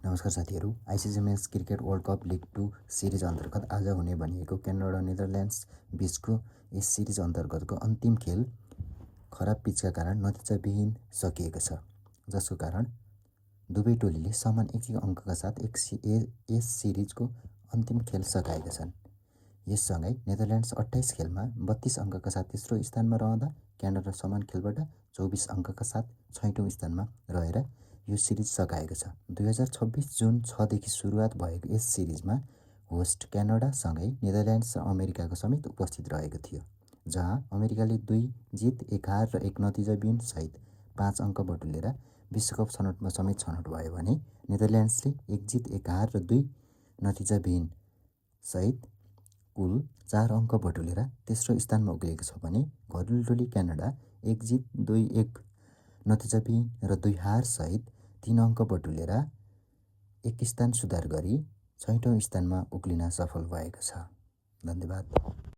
नमस्कार साथीहरू, ICC men's cricket world cup league 2 series अन्तर्गत आज हुने भनिएको क्यानाडा नेदरल्यान्ड्स बीचको यस सिरिज अन्तर्गतको अन्तिम खेल खराब पिचका कारण नतिजाविहीन सकिएको छ, जसको कारण दुवै टोलीले समान एक अङ्कका साथ यस सिरिजको अन्तिम खेल सकाएका छन्। यससँगै नेदरल्यान्ड्स 28 खेलमा 32 अङ्कका साथ तेस्रो स्थानमा रहँदा क्यानाडा समान खेलबाट 24 अङ्कका साथ छैटौँ स्थानमा रहेर यो सिरिज सकाएको छ। 2026 जुन 6 देखि सुरुवात भएको यस सिरिजमा होस्ट क्यानाडासँगै नेदरल्यान्ड्स र अमेरिकाको समेत उपस्थित रहेको थियो, जहाँ अमेरिकाले 2 जित 1 हार र 1 नतिजाविहीन सहित 5 अङ्क बटुलेर विश्वकप छनौटमा समेत छनौट भयो भने नेदरल्यान्ड्सले 1 जित 1 हार र 2 नतिजाविहीन सहित कुल 4 अङ्क बटुलेर तेस्रो स्थानमा उक्लिएको छ भने घरेलु टोली क्यानाडा 1 जित 1 नतिजाविहीन र 2 हार सहित 3 अङ्क बटुलेर 1 स्थान सुधार गरी छैटौँ स्थानमा उक्लिन सफल भएको छ। धन्यवाद।